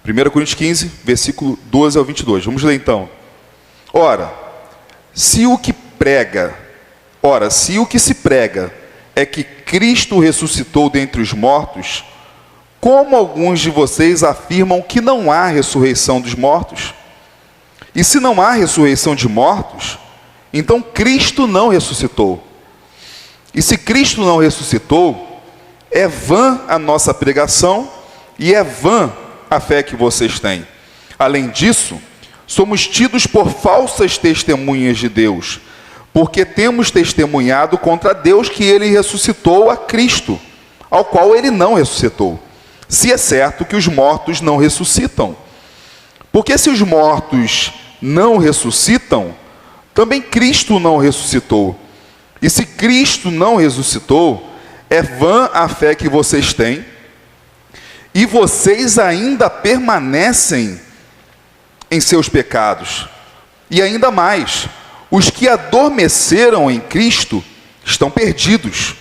1 Coríntios 15, versículo 12 ao 22. Vamos ler então. Ora, se o que se prega é que Cristo ressuscitou dentre os mortos, como alguns de vocês afirmam que não há ressurreição dos mortos? E se não há ressurreição de mortos, então Cristo não ressuscitou. E se Cristo não ressuscitou, é vã a nossa pregação e é vã a fé que vocês têm. Além disso, somos tidos por falsas testemunhas de Deus, porque temos testemunhado contra Deus que ele ressuscitou a Cristo, ao qual ele não ressuscitou, se é certo que os mortos não ressuscitam. Porque se os mortos não ressuscitam, também Cristo não ressuscitou. E se Cristo não ressuscitou, é vã a fé que vocês têm, e vocês ainda permanecem em seus pecados. E ainda mais, os que adormeceram em Cristo estão perdidos.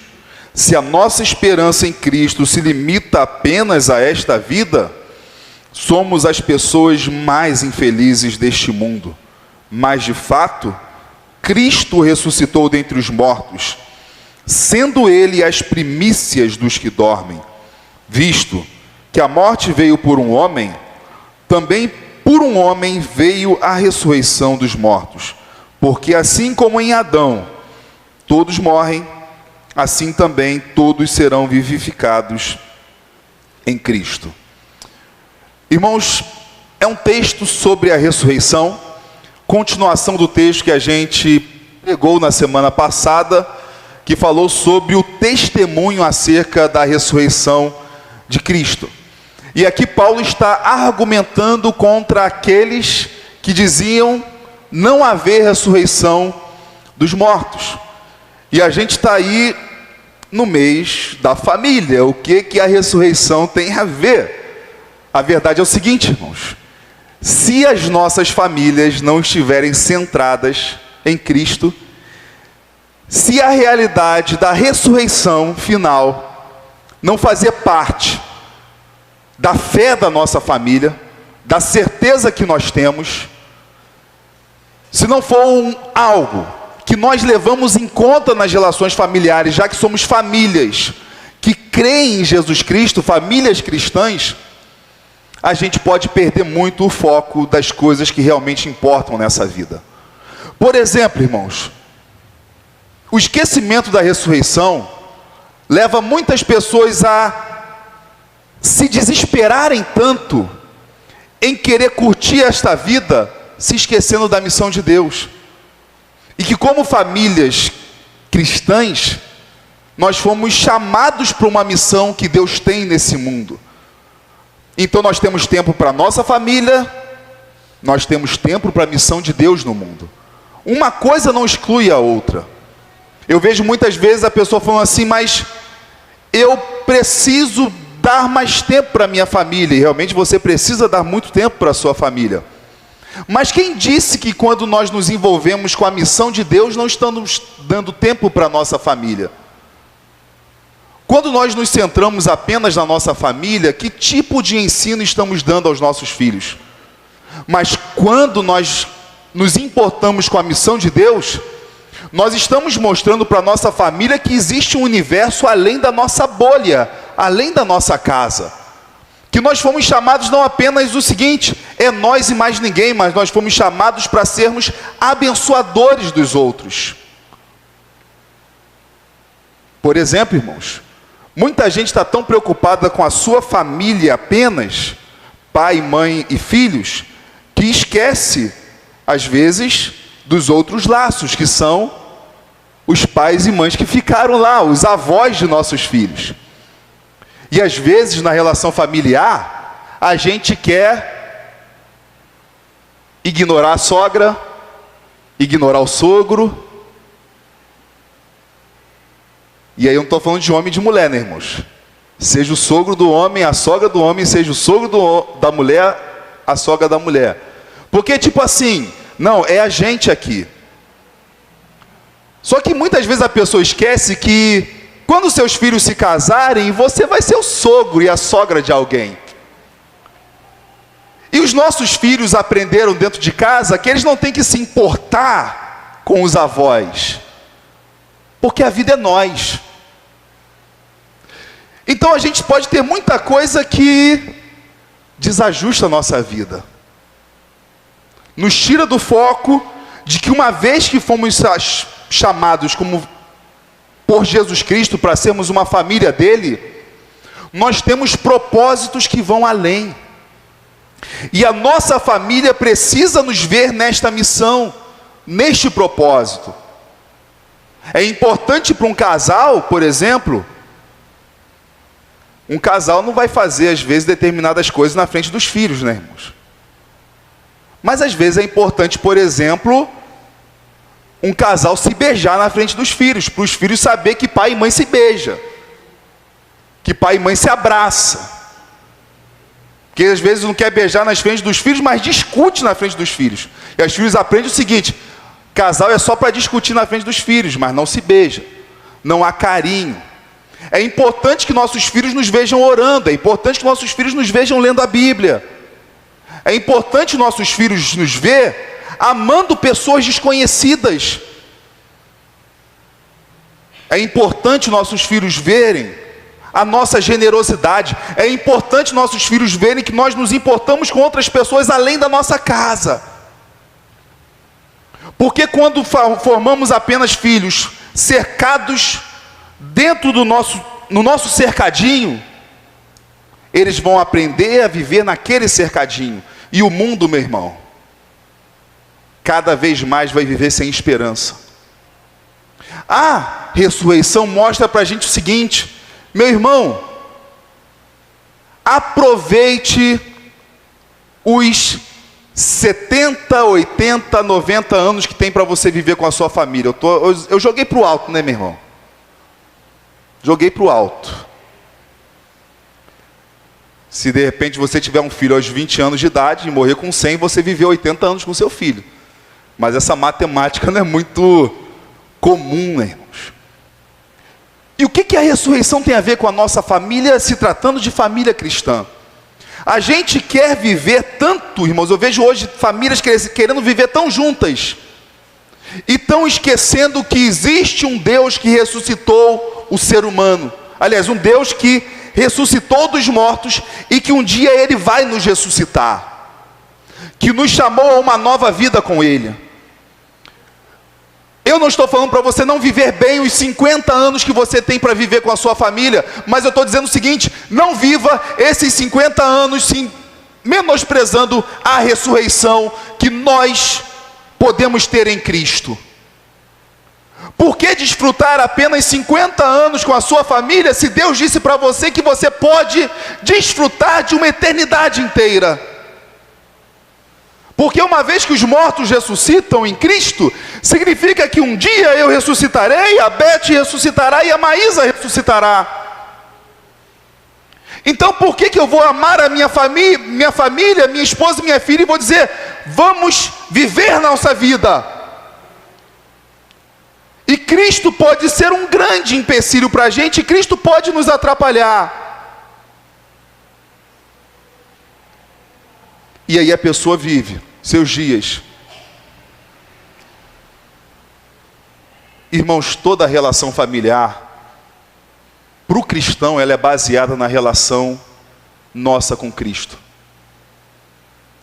Se a nossa esperança em Cristo se limita apenas a esta vida, somos as pessoas mais infelizes deste mundo. Mas de fato, Cristo ressuscitou dentre os mortos, sendo ele as primícias dos que dormem. Visto que a morte veio por um homem, também por um homem veio a ressurreição dos mortos. Porque assim como em Adão todos morrem, assim também todos serão vivificados em Cristo. Irmãos, é um texto sobre a ressurreição, continuação do texto que a gente pregou na semana passada, que falou sobre o testemunho acerca da ressurreição de Cristo. E aqui Paulo está argumentando contra aqueles que diziam não haver ressurreição dos mortos. E a gente está aí no mês da família. O que a ressurreição tem a ver? A verdade é o seguinte, irmãos. Se as nossas famílias não estiverem centradas em Cristo, se a realidade da ressurreição final não fazer parte da fé da nossa família, da certeza que nós temos, se não for algo que nós levamos em conta nas relações familiares, já que somos famílias que creem em Jesus Cristo, famílias cristãs, a gente pode perder muito o foco das coisas que realmente importam nessa vida. Por exemplo, irmãos, o esquecimento da ressurreição leva muitas pessoas a se desesperarem tanto em querer curtir esta vida, se esquecendo da missão de Deus. E que como famílias cristãs, nós fomos chamados para uma missão que Deus tem nesse mundo. Então nós temos tempo para a nossa família, nós temos tempo para a missão de Deus no mundo. Uma coisa não exclui a outra. Eu vejo muitas vezes a pessoa falando assim, mas eu preciso dar mais tempo para a minha família. E realmente você precisa dar muito tempo para a sua família. Mas quem disse que quando nós nos envolvemos com a missão de Deus, não estamos dando tempo para a nossa família? Quando nós nos centramos apenas na nossa família, que tipo de ensino estamos dando aos nossos filhos? Mas quando nós nos importamos com a missão de Deus, nós estamos mostrando para a nossa família que existe um universo além da nossa bolha, além da nossa casa. Que nós fomos chamados não apenas o seguinte, é nós e mais ninguém, mas nós fomos chamados para sermos abençoadores dos outros. Por exemplo, irmãos, muita gente está tão preocupada com a sua família apenas, pai, mãe e filhos, que esquece, às vezes, dos outros laços, que são os pais e mães que ficaram lá, os avós de nossos filhos. E às vezes, na relação familiar, a gente quer ignorar a sogra, ignorar o sogro. E aí eu não estou falando de homem e de mulher, né, irmãos? Seja o sogro do homem, a sogra do homem, seja o sogro da mulher, a sogra da mulher. Porque tipo assim, não, é a gente aqui. Só que muitas vezes a pessoa esquece que quando seus filhos se casarem, você vai ser o sogro e a sogra de alguém. os nossos filhos aprenderam dentro de casa que eles não têm que se importar com os avós, porque a vida é nós. Então a gente pode ter muita coisa que desajusta a nossa vida, nos tira do foco de que uma vez que fomos chamados como por Jesus Cristo para sermos uma família dele, nós temos propósitos que vão além. E a nossa família precisa nos ver nesta missão, neste propósito. É importante para um casal, por exemplo, um casal não vai fazer às vezes determinadas coisas na frente dos filhos, né, irmãos? Mas às vezes é importante, por exemplo, um casal se beijar na frente dos filhos, para os filhos saber que pai e mãe se beijam, que pai e mãe se abraçam. Porque às vezes não quer beijar nas frente dos filhos, mas discute na frente dos filhos. E os filhos aprendem o seguinte: casal é só para discutir na frente dos filhos, mas não se beija, não há carinho. É importante que nossos filhos nos vejam orando, é importante que nossos filhos nos vejam lendo a Bíblia. É importante nossos filhos nos ver amando pessoas desconhecidas. É importante nossos filhos verem a nossa generosidade. É importante nossos filhos verem que nós nos importamos com outras pessoas além da nossa casa. Porque quando formamos apenas filhos cercados dentro no nosso cercadinho, eles vão aprender a viver naquele cercadinho. E o mundo, meu irmão, cada vez mais vai viver sem esperança. A ressurreição mostra para a gente o seguinte: meu irmão, aproveite os 70, 80, 90 anos que tem para você viver com a sua família. Eu joguei para o alto, né, meu irmão? Joguei para o alto. Se de repente você tiver um filho aos 20 anos de idade e morrer com 100, você viveu 80 anos com seu filho. Mas essa matemática não é muito comum, né, irmãos? E o que a ressurreição tem a ver com a nossa família, se tratando de família cristã? A gente quer viver tanto, irmãos, eu vejo hoje famílias querendo viver tão juntas, e tão esquecendo que existe um Deus que ressuscitou o ser humano. Aliás, um Deus que ressuscitou dos mortos e que um dia Ele vai nos ressuscitar, que nos chamou a uma nova vida com Ele. Eu não estou falando para você não viver bem os 50 anos que você tem para viver com a sua família, mas eu estou dizendo o seguinte: não viva esses 50 anos menosprezando a ressurreição que nós podemos ter em Cristo. Por que desfrutar apenas 50 anos com a sua família, se Deus disse para você que você pode desfrutar de uma eternidade inteira? Porque uma vez que os mortos ressuscitam em Cristo, significa que um dia eu ressuscitarei, a Beth ressuscitará e a Maísa ressuscitará. Então por que eu vou amar a minha família, minha esposa e minha filha, e vou dizer: vamos viver nossa vida? E Cristo pode ser um grande empecilho para a gente, Cristo pode nos atrapalhar. E aí a pessoa vive seus dias. Irmãos, toda relação familiar, para o cristão, ela é baseada na relação nossa com Cristo.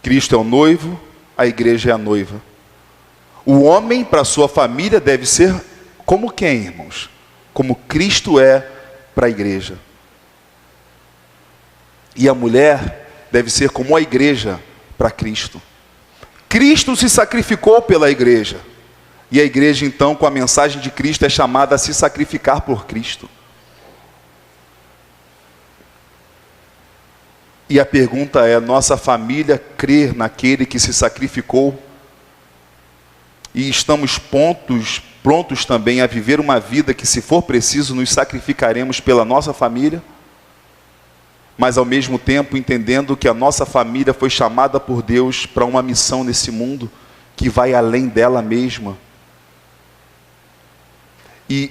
Cristo é o noivo, a igreja é a noiva. O homem, para a sua família, deve ser como quem, irmãos? Como Cristo é para a igreja. E a mulher deve ser como a igreja para Cristo. Cristo se sacrificou pela igreja. E a igreja, então, com a mensagem de Cristo, é chamada a se sacrificar por Cristo. E a pergunta é: nossa família crê naquele que se sacrificou? E estamos prontos também a viver uma vida que, se for preciso, nos sacrificaremos pela nossa família? Mas ao mesmo tempo entendendo que a nossa família foi chamada por Deus para uma missão nesse mundo que vai além dela mesma. E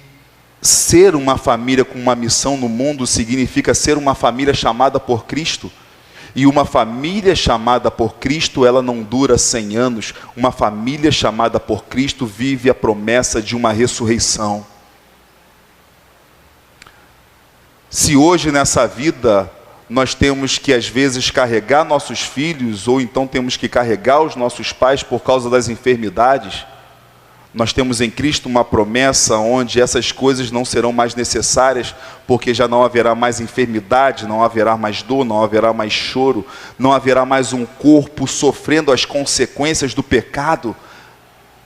ser uma família com uma missão no mundo significa ser uma família chamada por Cristo, E uma família chamada por Cristo, ela não dura 100 anos. Uma família chamada por Cristo vive a promessa de uma ressurreição. Se hoje nessa vida nós temos que às vezes carregar nossos filhos, ou então temos que carregar os nossos pais por causa das enfermidades, nós temos em Cristo uma promessa onde essas coisas não serão mais necessárias, porque já não haverá mais enfermidade, não haverá mais dor, não haverá mais choro, não haverá mais um corpo sofrendo as consequências do pecado,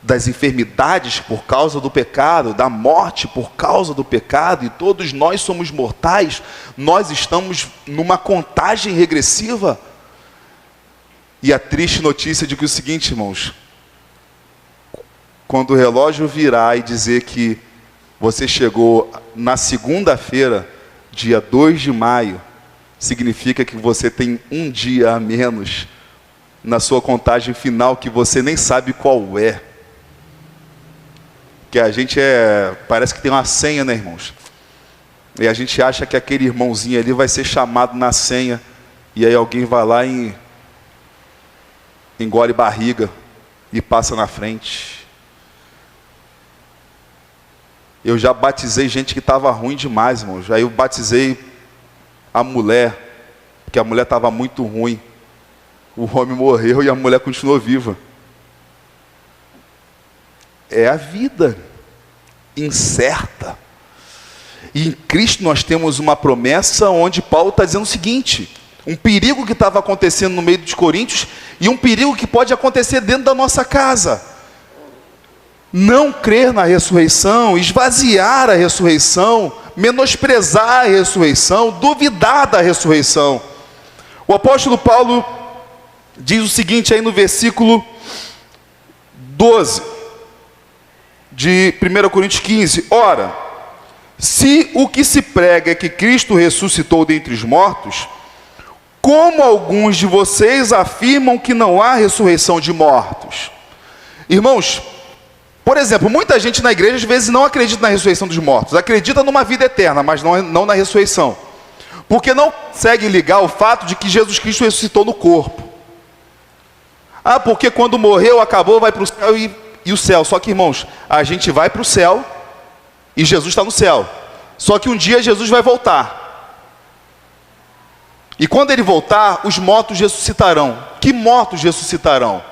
das enfermidades por causa do pecado, da morte por causa do pecado, e todos nós somos mortais. Nós estamos numa contagem regressiva. E a triste notícia de que o seguinte, irmãos, quando o relógio virar e dizer que você chegou na segunda-feira, dia 2 de maio, significa que você tem um dia a menos na sua contagem final, que você nem sabe qual é. Que a gente parece que tem uma senha, né, irmãos? E a gente acha que aquele irmãozinho ali vai ser chamado na senha, e aí alguém vai lá e engole barriga e passa na frente. Eu já batizei gente que estava ruim demais, irmãos. Aí eu batizei a mulher, porque a mulher estava muito ruim. O homem morreu e a mulher continuou viva. É a vida incerta. E em Cristo nós temos uma promessa onde Paulo está dizendo o seguinte: um perigo que estava acontecendo no meio dos coríntios e um perigo que pode acontecer dentro da nossa casa. Não crer na ressurreição, esvaziar a ressurreição, menosprezar a ressurreição, duvidar da ressurreição. O apóstolo Paulo diz o seguinte aí no versículo 12 de 1 Coríntios 15: ora, se o que se prega é que Cristo ressuscitou dentre os mortos, como alguns de vocês afirmam que não há ressurreição de mortos? Irmãos, por exemplo, muita gente na igreja às vezes não acredita na ressurreição dos mortos, acredita numa vida eterna, mas não na ressurreição, porque não consegue ligar o fato de que Jesus Cristo ressuscitou no corpo. Ah, porque quando morreu, acabou, vai para o céu e o céu. Só que, irmãos, a gente vai para o céu e Jesus está no céu. Só que um dia Jesus vai voltar. E quando ele voltar, os mortos ressuscitarão. Que mortos ressuscitarão?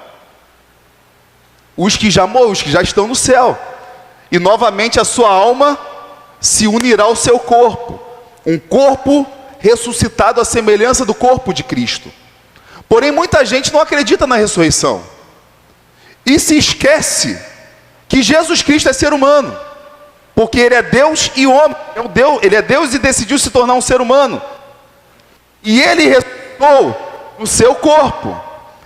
Os que já estão no céu. E novamente a sua alma se unirá ao seu corpo. Um corpo ressuscitado à semelhança do corpo de Cristo. Porém, muita gente não acredita na ressurreição. E se esquece que Jesus Cristo é ser humano. Porque Ele é Deus e homem. Ele é Deus e decidiu se tornar um ser humano. E Ele ressuscitou no seu corpo.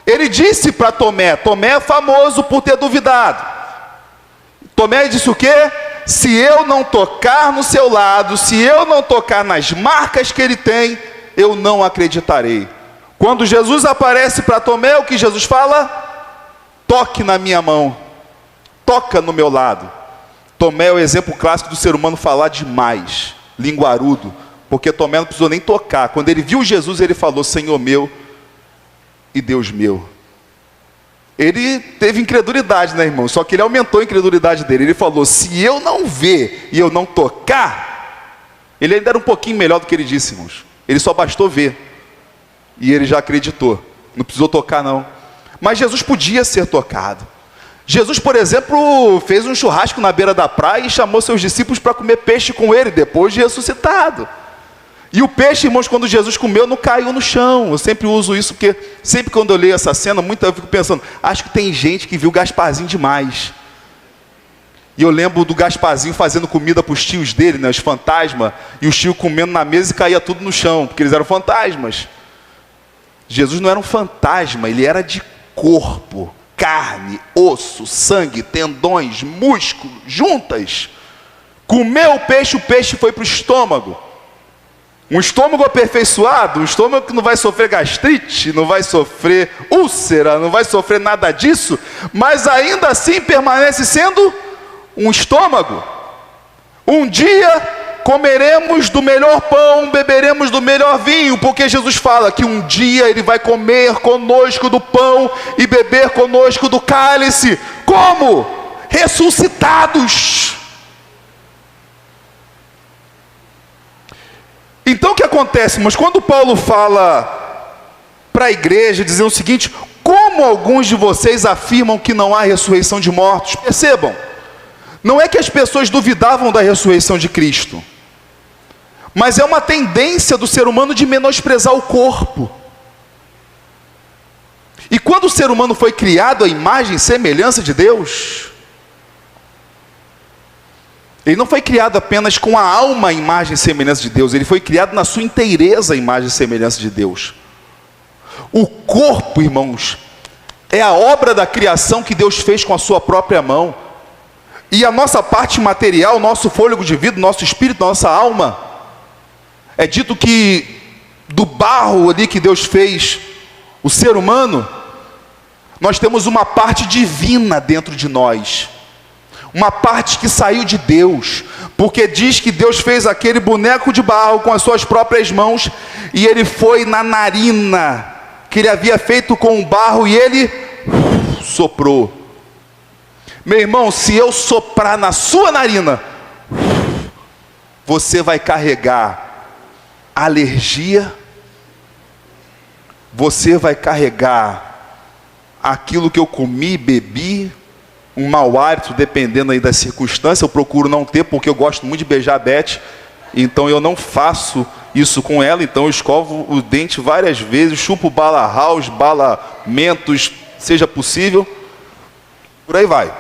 Ele disse para Tomé, Tomé é famoso por ter duvidado. Tomé disse o quê? Se eu não tocar no seu lado, se eu não tocar nas marcas que ele tem, eu não acreditarei. Quando Jesus aparece para Tomé, o que Jesus fala? Toque na minha mão, toca no meu lado. Tomé é o exemplo clássico do ser humano falar demais, linguarudo, porque Tomé não precisou nem tocar. Quando ele viu Jesus, ele falou: Senhor meu e Deus meu. Ele teve incredulidade, né, irmão? Só que ele aumentou a incredulidade dele. Ele falou: se eu não ver e eu não tocar. Ele ainda era um pouquinho melhor do que ele disse, irmãos. Ele só bastou ver e ele já acreditou. Não precisou tocar, não. Mas Jesus podia ser tocado. Jesus, por exemplo, fez um churrasco na beira da praia e chamou seus discípulos para comer peixe com ele, depois de ressuscitado. E o peixe, irmãos, quando Jesus comeu, não caiu no chão. Eu sempre uso isso, porque sempre quando eu leio essa cena, eu fico pensando, acho que tem gente que viu Gasparzinho demais. E eu lembro do Gasparzinho fazendo comida para os tios dele, né, os fantasmas, e os tios comendo na mesa e caía tudo no chão, porque eles eram fantasmas. Jesus não era um fantasma, ele era de corpo, carne, osso, sangue, tendões, músculo, juntas. Comeu o peixe foi para o estômago. Um estômago aperfeiçoado, um estômago que não vai sofrer gastrite, não vai sofrer úlcera, não vai sofrer nada disso, mas ainda assim permanece sendo um estômago. Um dia comeremos do melhor pão, beberemos do melhor vinho, porque Jesus fala que um dia Ele vai comer conosco do pão e beber conosco do cálice. Como? Ressuscitados. Então o que acontece, mas quando Paulo fala para a igreja, dizendo o seguinte: como alguns de vocês afirmam que não há ressurreição de mortos? Percebam, não é que as pessoas duvidavam da ressurreição de Cristo, mas é uma tendência do ser humano de menosprezar o corpo. E quando o ser humano foi criado à imagem e semelhança de Deus, ele não foi criado apenas com a alma à imagem e semelhança de Deus, ele foi criado na sua inteireza à imagem e semelhança de Deus. O corpo, irmãos, é a obra da criação que Deus fez com a sua própria mão. E a nossa parte material, nosso fôlego de vida, nosso espírito, nossa alma, é dito que do barro ali que Deus fez o ser humano, nós temos uma parte divina dentro de nós, uma parte que saiu de Deus, porque diz que Deus fez aquele boneco de barro com as suas próprias mãos, e ele foi na narina que ele havia feito com o barro, e ele soprou. Meu irmão, se eu soprar na sua narina, você vai carregar alergia, você vai carregar aquilo que eu comi, bebi, um mau hálito, dependendo aí da circunstância. Eu procuro não ter, porque eu gosto muito de beijar a Beth, então eu não faço isso com ela. Então eu escovo o dente várias vezes, chupo bala house, bala mentos, seja possível, por aí vai.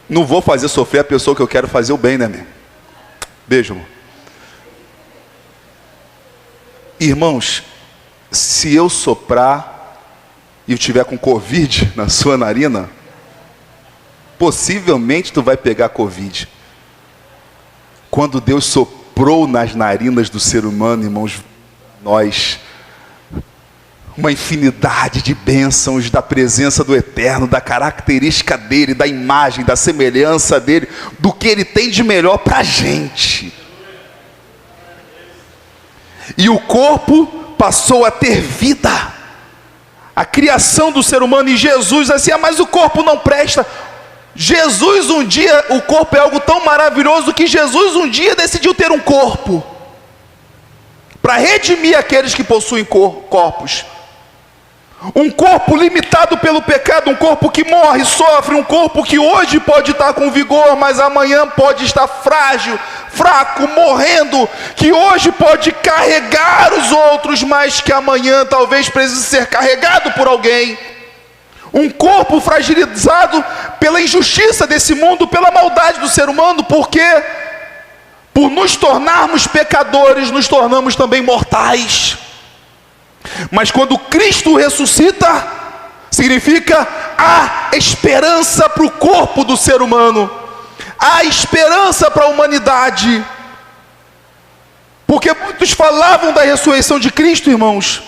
Não vou fazer sofrer a pessoa que eu quero fazer o bem, né, meu? Beijo, irmão. Irmãos, se eu soprar e eu tiver com Covid na sua narina, possivelmente tu vai pegar Covid. Quando Deus soprou nas narinas do ser humano, irmãos, nós, uma infinidade de bênçãos da presença do Eterno, da característica dele, da imagem, da semelhança dele, do que ele tem de melhor para a gente. E o corpo passou a ter vida. A criação do ser humano, e Jesus assim: mas o corpo não presta. Jesus um dia, o corpo é algo tão maravilhoso que Jesus um dia decidiu ter um corpo para redimir aqueles que possuem corpos. Um corpo limitado pelo pecado, um corpo que morre, sofre, um corpo que hoje pode estar com vigor, mas amanhã pode estar frágil, fraco, morrendo, que hoje pode carregar os outros, mas que amanhã talvez precise ser carregado por alguém. Um corpo fragilizado pela injustiça desse mundo, pela maldade do ser humano, porque por nos tornarmos pecadores, nos tornamos também mortais. Mas quando Cristo ressuscita, significa a esperança para o corpo do ser humano, a esperança para a humanidade. Porque muitos falavam da ressurreição de Cristo, irmãos,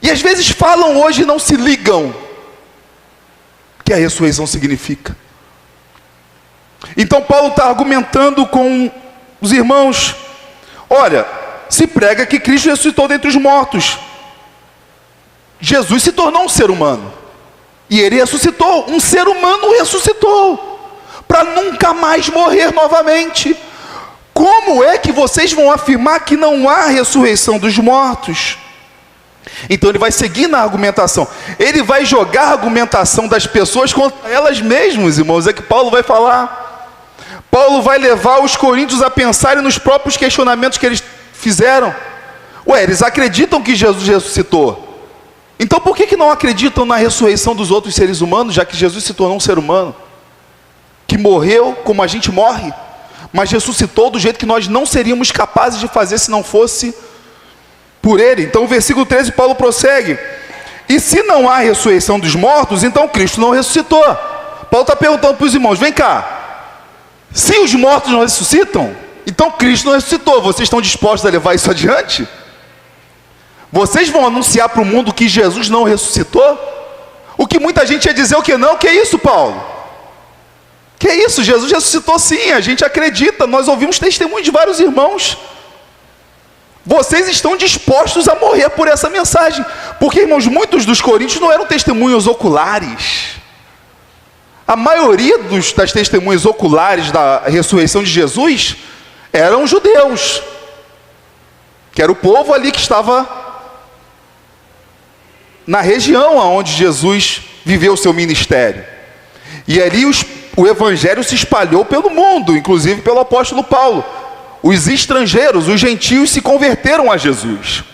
e às vezes falam hoje e não se ligam o que a ressurreição significa. Então Paulo está argumentando com os irmãos: olha, se prega que Cristo ressuscitou dentre os mortos. Jesus se tornou um ser humano, e ele ressuscitou, um ser humano ressuscitou, para nunca mais morrer novamente. Como é que vocês vão afirmar que não há ressurreição dos mortos? Então ele vai seguir na argumentação, ele vai jogar a argumentação das pessoas contra elas mesmas, irmãos. É que Paulo vai falar. Paulo vai levar os coríntios a pensarem nos próprios questionamentos que eles fizeram. Ué, eles acreditam que Jesus ressuscitou, então por que não acreditam na ressurreição dos outros seres humanos, já que Jesus se tornou um ser humano, que morreu como a gente morre, mas ressuscitou do jeito que nós não seríamos capazes de fazer se não fosse por ele? Então o versículo 13, Paulo prossegue: e se não há ressurreição dos mortos, então Cristo não ressuscitou. Paulo está perguntando para os irmãos: vem cá, se os mortos não ressuscitam, então Cristo não ressuscitou. Vocês estão dispostos a levar isso adiante? Vocês vão anunciar para o mundo que Jesus não ressuscitou? O que muita gente ia dizer: o que não? Que é isso, Paulo? Que é isso? Jesus ressuscitou sim, a gente acredita, nós ouvimos testemunho de vários irmãos. Vocês estão dispostos a morrer por essa mensagem, porque, irmãos, muitos dos coríntios não eram testemunhos oculares. A maioria das testemunhas oculares da ressurreição de Jesus eram judeus, que era o povo ali que estava na região onde Jesus viveu o seu ministério. E ali o evangelho se espalhou pelo mundo, inclusive pelo apóstolo Paulo. Os estrangeiros, os gentios, se converteram a Jesus.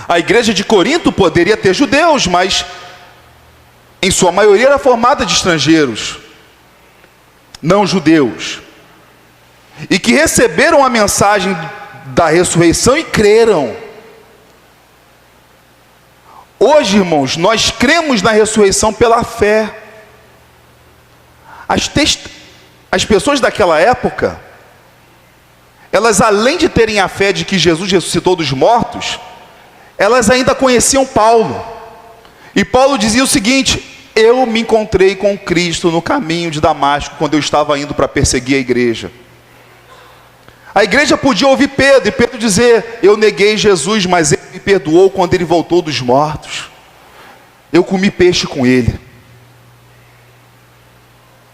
A igreja de Corinto poderia ter judeus, mas em sua maioria era formada de estrangeiros, não judeus, e que receberam a mensagem da ressurreição e creram. Hoje, irmãos, nós cremos na ressurreição pela fé. As pessoas daquela época, elas, além de terem a fé de que Jesus ressuscitou dos mortos, elas ainda conheciam Paulo. E Paulo dizia o seguinte: eu me encontrei com Cristo no caminho de Damasco, quando eu estava indo para perseguir a igreja. A igreja podia ouvir Pedro, e Pedro dizer: eu neguei Jesus, mas ele me perdoou quando ele voltou dos mortos. Eu comi peixe com ele,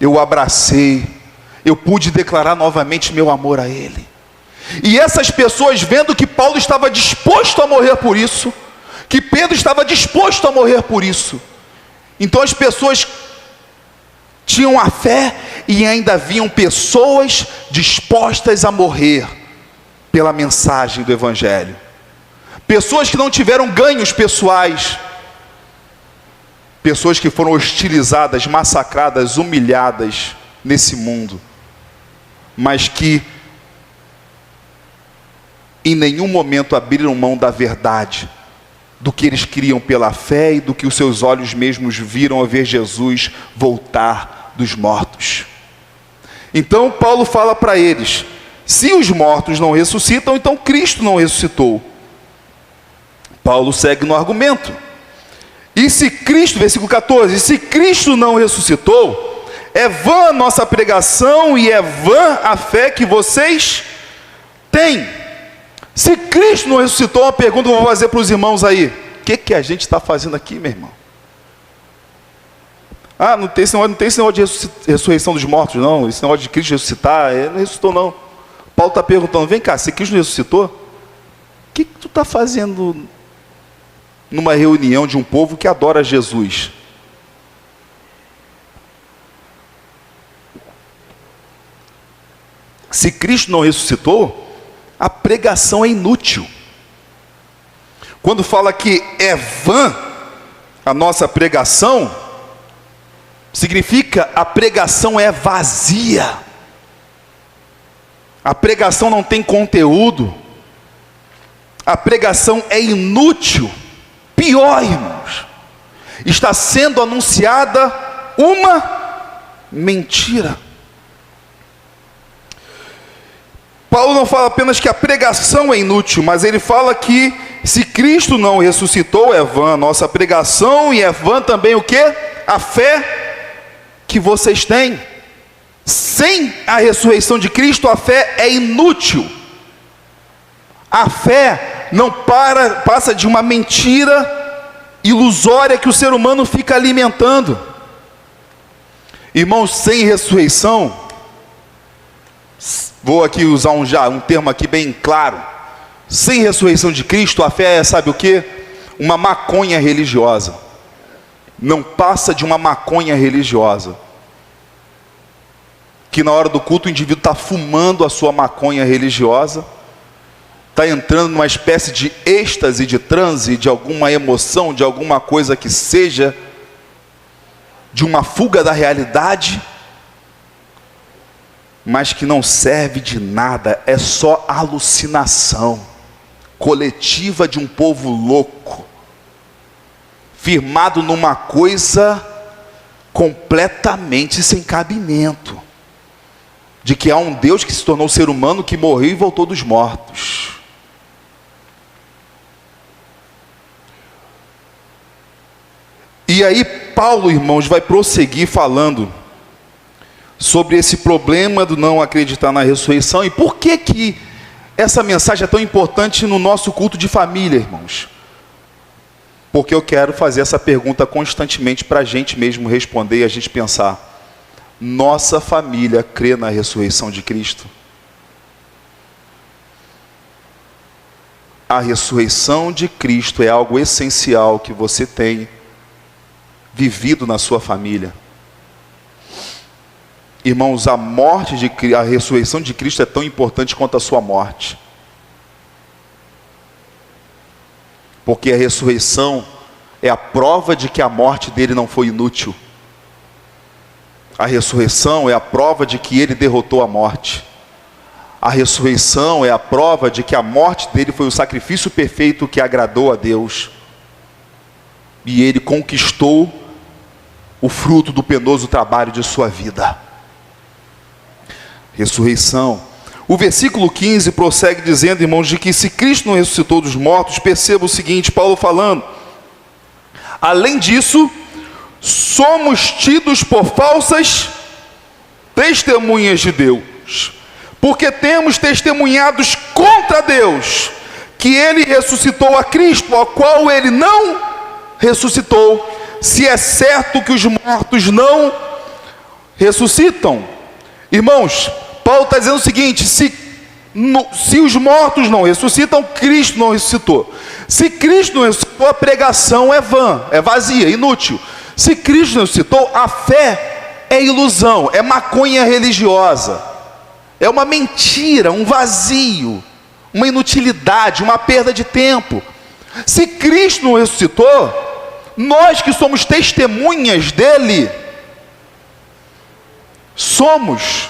eu o abracei, eu pude declarar novamente meu amor a ele. E essas pessoas, vendo que Paulo estava disposto a morrer por isso, que Pedro estava disposto a morrer por isso, então as pessoas tinham a fé e ainda haviam pessoas dispostas a morrer pela mensagem do evangelho. Pessoas que não tiveram ganhos pessoais, pessoas que foram hostilizadas, massacradas, humilhadas nesse mundo, mas que em nenhum momento abriram mão da verdade, do que eles criam pela fé e do que os seus olhos mesmos viram ao ver Jesus voltar dos mortos. Então Paulo fala para eles: se os mortos não ressuscitam, então Cristo não ressuscitou. Paulo segue no argumento: e se Cristo, versículo 14, se Cristo não ressuscitou, é vã a nossa pregação e é vã a fé que vocês têm. Se Cristo não ressuscitou, uma pergunta que eu vou fazer para os irmãos aí: o que a gente está fazendo aqui, meu irmão? Ah, não tem esse negócio de ressurreição dos mortos, não. Esse negócio de Cristo ressuscitar, ele não ressuscitou, não. Paulo está perguntando: vem cá, se Cristo não ressuscitou, o que tu está fazendo numa reunião de um povo que adora Jesus? Se Cristo não ressuscitou, a pregação é inútil. Quando fala que é vã a nossa pregação, significa a pregação é vazia. A pregação não tem conteúdo. A pregação é inútil. Pior, irmãos, está sendo anunciada uma mentira. Paulo não fala apenas que a pregação é inútil, mas ele fala que se Cristo não ressuscitou, é vã a nossa pregação e é vã também o quê? A fé que vocês têm. Sem a ressurreição de Cristo, a fé é inútil. A fé não passa de uma mentira ilusória que o ser humano fica alimentando. Irmãos, sem ressurreição, vou aqui usar um termo aqui bem claro: sem ressurreição de Cristo, a fé é, sabe o que? Uma maconha religiosa. Não passa de uma maconha religiosa, que na hora do culto o indivíduo está fumando a sua maconha religiosa, está entrando numa espécie de êxtase, de transe, de alguma emoção, de alguma coisa que seja, de uma fuga da realidade, mas que não serve de nada, é só alucinação coletiva de um povo louco, firmado numa coisa completamente sem cabimento, de que há um Deus que se tornou ser humano, que morreu e voltou dos mortos. E aí Paulo, irmãos, vai prosseguir falando sobre esse problema do não acreditar na ressurreição. E por que essa mensagem é tão importante no nosso culto de família, irmãos? Porque eu quero fazer essa pergunta constantemente para a gente mesmo responder e a gente pensar: nossa família crê na ressurreição de Cristo? A ressurreição de Cristo é algo essencial que você tem vivido na sua família. Irmãos, a ressurreição de Cristo é tão importante quanto a sua morte. Porque a ressurreição é a prova de que a morte dele não foi inútil. A ressurreição é a prova de que ele derrotou a morte. A ressurreição é a prova de que a morte dele foi o sacrifício perfeito que agradou a Deus. E ele conquistou o fruto do penoso trabalho de sua vida. Ressurreição. O versículo 15 prossegue dizendo, irmãos, de que se Cristo não ressuscitou dos mortos, perceba o seguinte, Paulo falando: além disso, somos tidos por falsas testemunhas de Deus, porque temos testemunhados contra Deus, que ele ressuscitou a Cristo, ao qual ele não ressuscitou, se é certo que os mortos não ressuscitam. Irmãos, Paulo está dizendo o seguinte: se os mortos não ressuscitam, Cristo não ressuscitou. Se Cristo não ressuscitou, a pregação é vã, é vazia, inútil. Se Cristo não ressuscitou, a fé é ilusão, é maconha religiosa, é uma mentira, um vazio, uma inutilidade, uma perda de tempo. Se Cristo não ressuscitou, nós que somos testemunhas dele, somos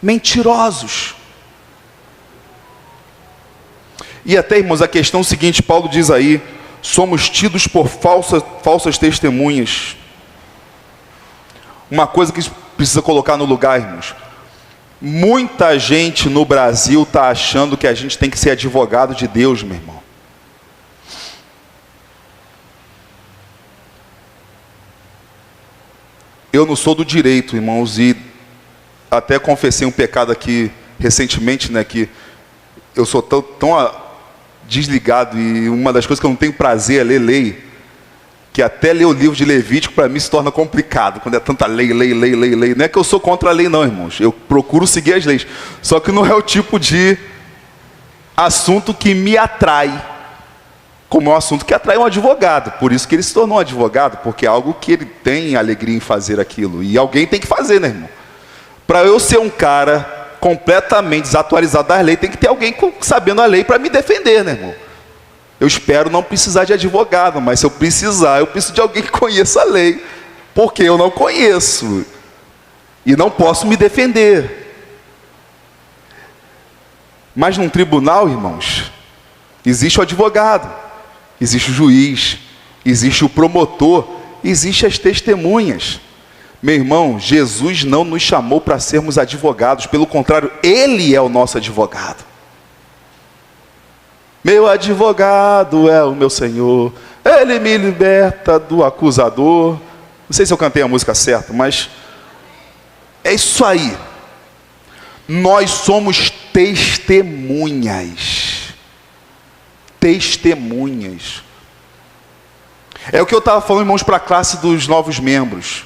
mentirosos. E até, irmãos, a questão seguinte, Paulo diz aí: somos tidos por falsas testemunhas. Uma coisa que precisa colocar no lugar, irmãos: muita gente no Brasil está achando que a gente tem que ser advogado de Deus, meu irmão. Eu não sou do direito, irmãos, e até confessei um pecado aqui recentemente, né, que eu sou tão desligado, e uma das coisas que eu não tenho prazer é ler lei, que até ler o livro de Levítico para mim se torna complicado, quando é tanta lei. Não é que eu sou contra a lei não, irmãos, eu procuro seguir as leis, só que não é o tipo de assunto que me atrai, como é um assunto que atrai um advogado. Por isso que ele se tornou um advogado, porque é algo que ele tem alegria em fazer aquilo, e alguém tem que fazer, né, irmão? Para eu ser um cara completamente desatualizado das leis, tem que ter alguém sabendo a lei para me defender, né, irmão? Eu espero não precisar de advogado, mas se eu precisar, eu preciso de alguém que conheça a lei, porque eu não conheço e não posso me defender. Mas num tribunal, irmãos, existe o advogado, existe o juiz, existe o promotor, existe as testemunhas. Meu irmão, Jesus não nos chamou para sermos advogados, pelo contrário, ele é o nosso advogado. Meu advogado é o meu Senhor, ele me liberta do acusador. Não sei se eu cantei a música certa, mas é isso aí. Nós somos testemunhas. Testemunhas. É o que eu estava falando, irmãos, para a classe dos novos membros.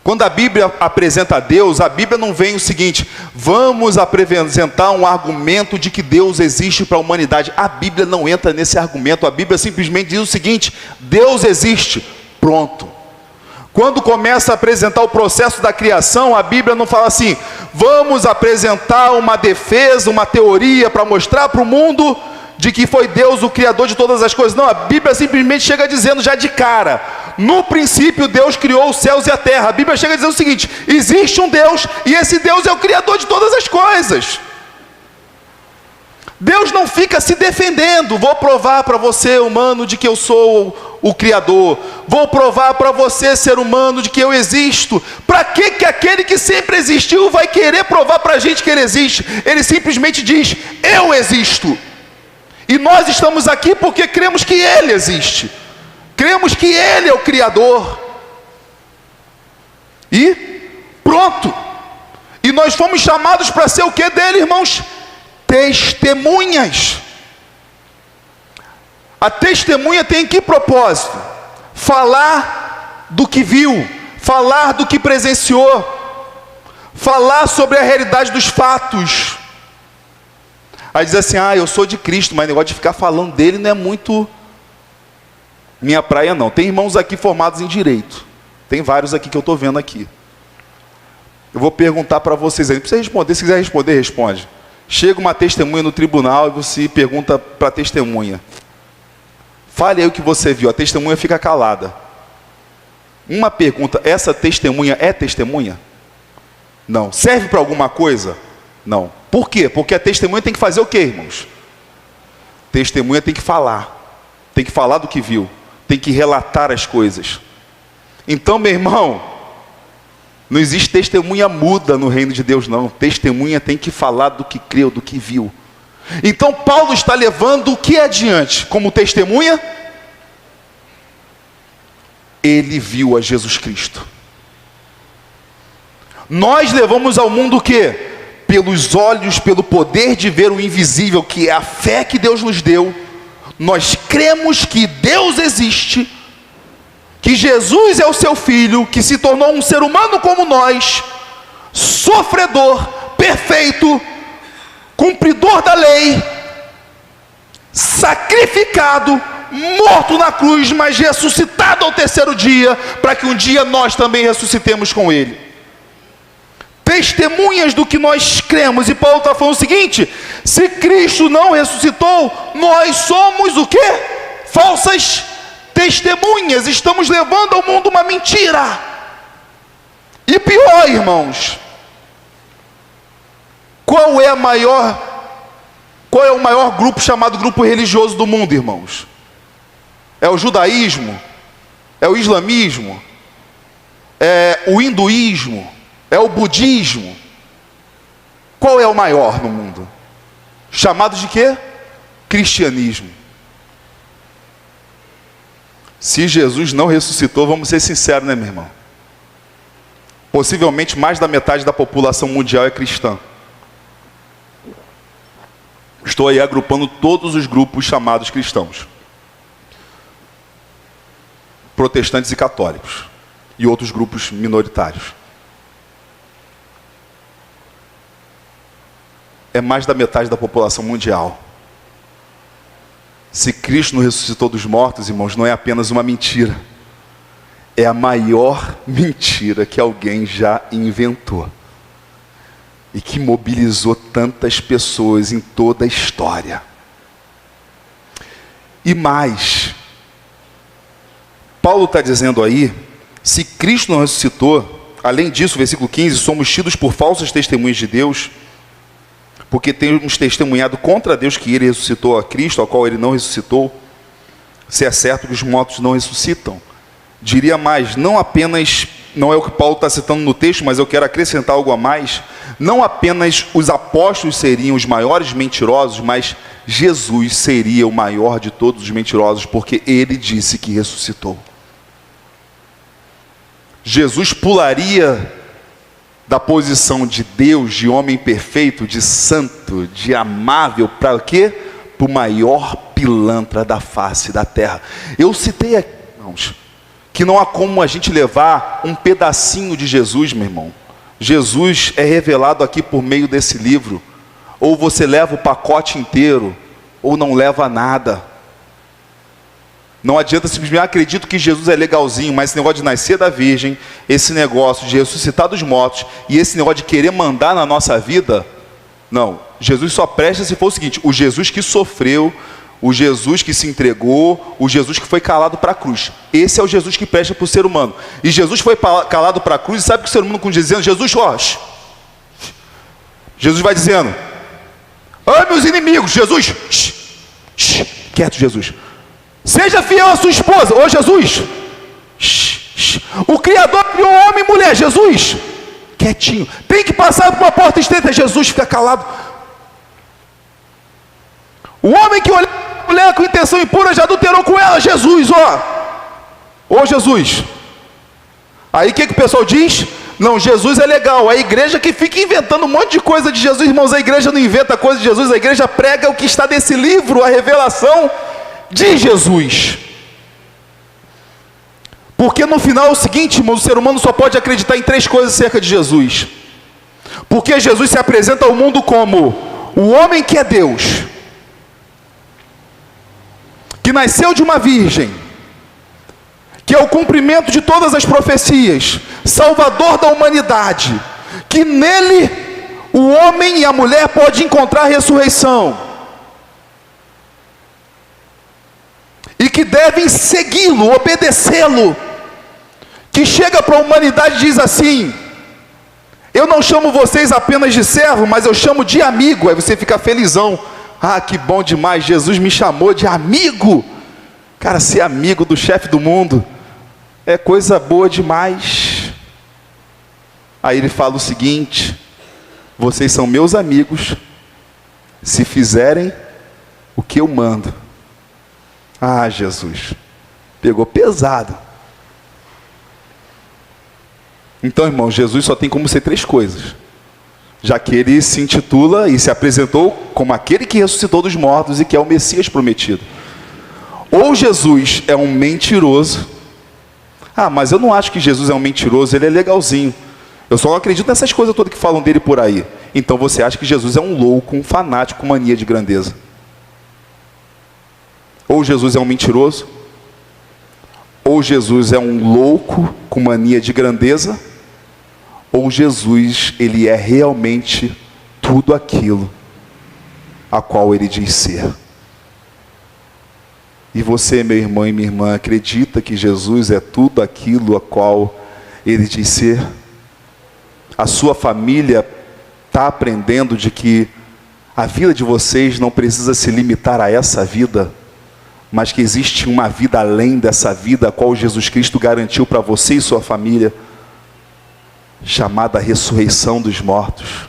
Quando a Bíblia apresenta a Deus, a Bíblia não vem o seguinte: vamos apresentar um argumento de que Deus existe para a humanidade. A Bíblia não entra nesse argumento. A Bíblia simplesmente diz o seguinte: Deus existe, pronto. Quando começa a apresentar o processo da criação, a Bíblia não fala assim: vamos apresentar uma defesa, uma teoria para mostrar para o mundo de que foi Deus o Criador de todas as coisas. Não, a Bíblia simplesmente chega dizendo já de cara: no princípio Deus criou os céus e a terra. A Bíblia chega dizendo o seguinte: existe um Deus, e esse Deus é o Criador de todas as coisas. Deus não fica se defendendo: vou provar para você, humano, de que eu sou o Criador, vou provar para você, ser humano, de que eu existo. Para que aquele que sempre existiu vai querer provar para a gente que ele existe? Ele simplesmente diz: eu existo. E nós estamos aqui porque cremos que ele existe, cremos que ele é o Criador. E Pronto. E nós fomos chamados para ser o que dele, irmãos? Testemunhas. A testemunha tem que propósito? Falar do que viu, falar do que presenciou, falar sobre a realidade dos fatos. Aí diz assim, eu sou de Cristo, mas o negócio de ficar falando dele não é muito minha praia não. Tem irmãos aqui formados em direito, tem vários aqui que eu estou vendo aqui. Eu vou perguntar para vocês aí, não precisa responder, se quiser responder, responde. Chega uma testemunha no tribunal e você pergunta para a testemunha, fale aí o que você viu. A testemunha fica calada. Uma pergunta, essa testemunha é testemunha? Não. Serve para alguma coisa? Não. Por quê? Porque a testemunha tem que fazer o quê, irmãos? Testemunha tem que falar do que viu, tem que relatar as coisas. Então, meu irmão, não existe testemunha muda no reino de Deus, não. Testemunha tem que falar do que creu, do que viu. Então Paulo está levando o que adiante como testemunha? Ele viu a Jesus Cristo. Nós levamos ao mundo o quê? Pelos olhos, pelo poder de ver o invisível, que é a fé que Deus nos deu. Nós cremos que Deus existe, que Jesus é o seu Filho, que se tornou um ser humano como nós, sofredor, perfeito, cumpridor da lei, sacrificado, morto na cruz, mas ressuscitado ao terceiro dia, para que um dia nós também ressuscitemos com Ele. Testemunhas do que nós cremos. E Paulo está falando o seguinte: se Cristo não ressuscitou, nós somos o quê? Falsas testemunhas. Estamos levando ao mundo uma mentira. E pior, irmãos, qual é o maior grupo chamado grupo religioso do mundo, irmãos? É o judaísmo? É o islamismo? É o hinduísmo? É o budismo? Qual é o maior no mundo? Chamado de quê? Cristianismo. Se Jesus não ressuscitou, vamos ser sinceros, né, meu irmão? Possivelmente mais da metade da população mundial é cristã. Estou aí agrupando todos os grupos chamados cristãos. Protestantes e católicos. E outros grupos minoritários. É mais da metade da população mundial. Se Cristo não ressuscitou dos mortos, irmãos, não é apenas uma mentira. É a maior mentira que alguém já inventou. E que mobilizou tantas pessoas em toda a história. E mais, Paulo está dizendo aí, se Cristo não ressuscitou, além disso, versículo 15, somos tidos por falsas testemunhas de Deus, porque temos testemunhado contra Deus que Ele ressuscitou a Cristo, ao qual Ele não ressuscitou. Se é certo que os mortos não ressuscitam. Diria mais, não é o que Paulo está citando no texto, mas eu quero acrescentar algo a mais. Não apenas os apóstolos seriam os maiores mentirosos, mas Jesus seria o maior de todos os mentirosos, porque Ele disse que ressuscitou. Jesus pularia da posição de Deus, de homem perfeito, de santo, de amável, para o quê? Para o maior pilantra da face da terra. Eu citei aqui, irmãos, que não há como a gente levar um pedacinho de Jesus, meu irmão. Jesus é revelado aqui por meio desse livro. Ou você leva o pacote inteiro, ou não leva nada. Não adianta simplesmente, acredito que Jesus é legalzinho, mas esse negócio de nascer da virgem, esse negócio de ressuscitar dos mortos, e esse negócio de querer mandar na nossa vida, não. Jesus só presta se for o seguinte: o Jesus que sofreu, o Jesus que se entregou, o Jesus que foi calado para a cruz. Esse é o Jesus que presta para o ser humano. E Jesus foi calado para a cruz, e sabe o que o ser humano com dizendo? Jesus, Jesus vai dizendo: ame os inimigos, Jesus, quieto, Jesus. Seja fiel à sua esposa, ô Jesus. O Criador criou homem e mulher, Jesus, quietinho. Tem que passar por uma porta estreita, Jesus, fica calado. O homem que olha a mulher com intenção impura já adulterou com ela, Jesus, ô Jesus. Aí o que o pessoal diz? Não, Jesus é legal. A igreja que fica inventando um monte de coisa de Jesus, irmãos, a igreja não inventa coisa de Jesus, a igreja prega o que está nesse livro, a revelação de Jesus. Porque no final é o seguinte, irmãos, o ser humano só pode acreditar em 3 coisas acerca de Jesus. Porque Jesus se apresenta ao mundo como o homem que é Deus, que nasceu de uma virgem, que é o cumprimento de todas as profecias, Salvador da humanidade, que nele o homem e a mulher podem encontrar ressurreição, e que devem segui-lo, obedecê-lo, que chega para a humanidade e diz assim: eu não chamo vocês apenas de servo, mas eu chamo de amigo. Aí você fica felizão. Ah, que bom demais, Jesus me chamou de amigo. Cara, ser amigo do chefe do mundo é coisa boa demais. Aí ele fala o seguinte: vocês são meus amigos se fizerem o que eu mando. Ah, Jesus, pegou pesado. Então, irmão, Jesus só tem como ser 3 coisas, já que ele se intitula e se apresentou como aquele que ressuscitou dos mortos e que é o Messias prometido. Ou Jesus é um mentiroso. Ah, mas eu não acho que Jesus é um mentiroso, ele é legalzinho. Eu só não acredito nessas coisas todas que falam dele por aí. Então você acha que Jesus é um louco, um fanático, com mania de grandeza. Ou Jesus é um mentiroso, ou Jesus é um louco com mania de grandeza, ou Jesus, ele é realmente tudo aquilo a qual ele diz ser. E você, meu irmão e minha irmã, acredita que Jesus é tudo aquilo a qual ele diz ser? A sua família está aprendendo de que a vida de vocês não precisa se limitar a essa vida, mas que existe uma vida além dessa vida, a qual Jesus Cristo garantiu para você e sua família, chamada ressurreição dos mortos.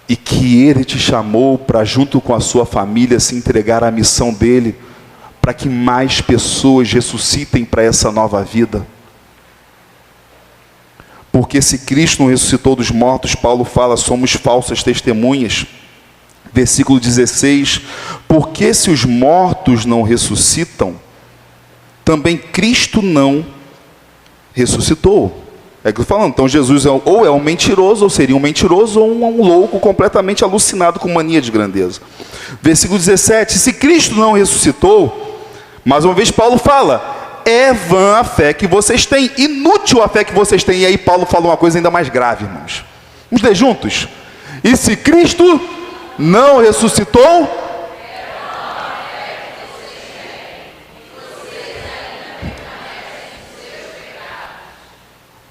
E que Ele te chamou para, junto com a sua família, se entregar à missão dEle, para que mais pessoas ressuscitem para essa nova vida. Porque se Cristo não ressuscitou dos mortos, Paulo fala, somos falsas testemunhas. Versículo 16, porque se os mortos não ressuscitam, também Cristo não ressuscitou. É que eu estou falando, então Jesus ou é um mentiroso, ou seria um mentiroso, ou um louco completamente alucinado com mania de grandeza. Versículo 17, se Cristo não ressuscitou, mais uma vez Paulo fala, é vã a fé que vocês têm, inútil a fé que vocês têm. E aí Paulo fala uma coisa ainda mais grave, irmãos. Vamos ler juntos? E se Cristo não ressuscitou,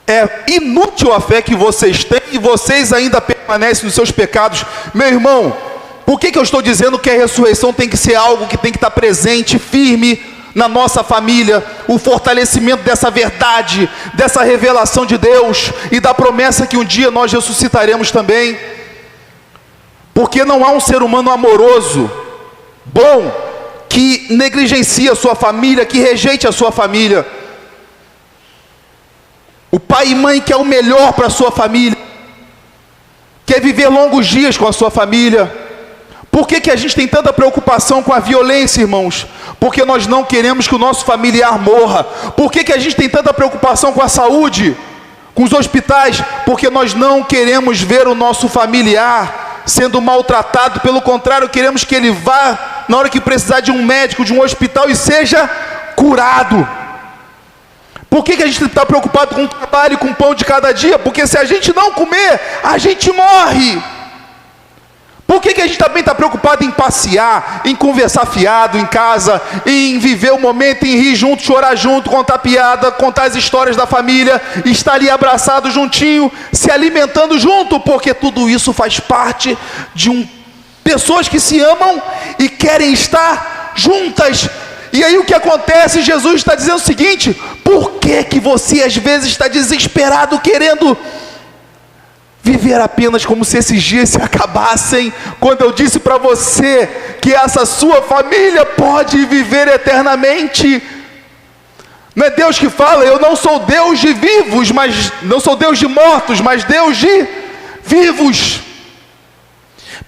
é inútil a fé que vocês têm e vocês ainda permanecem nos seus pecados. Meu irmão, por que eu estou dizendo que a ressurreição tem que ser algo que tem que estar presente, firme na nossa família? O fortalecimento dessa verdade, dessa revelação de Deus e da promessa que um dia nós ressuscitaremos também. Porque não há um ser humano amoroso, bom, que negligencie a sua família, que rejeite a sua família. O pai e mãe quer o melhor para a sua família, quer viver longos dias com a sua família. Por que a gente tem tanta preocupação com a violência, irmãos? Porque nós não queremos que o nosso familiar morra. Por que a gente tem tanta preocupação com a saúde, com os hospitais? Porque nós não queremos ver o nosso familiar sendo maltratado. Pelo contrário, queremos que ele vá, na hora que precisar de um médico, de um hospital, e seja curado. Por que a gente está preocupado com o trabalho e com o pão de cada dia? Porque se a gente não comer, a gente morre. Por que a gente também está preocupado em passear, em conversar fiado em casa, em viver o momento, em rir junto, chorar junto, contar piada, contar as histórias da família, estar ali abraçado juntinho, se alimentando junto? Porque tudo isso faz parte de pessoas que se amam e querem estar juntas. E aí o que acontece? Jesus está dizendo o seguinte: por que você às vezes está desesperado, querendo viver apenas como se esses dias se acabassem, quando eu disse para você que essa sua família pode viver eternamente? Não é Deus que fala, eu não sou Deus de vivos, mas não sou Deus de mortos, mas Deus de vivos.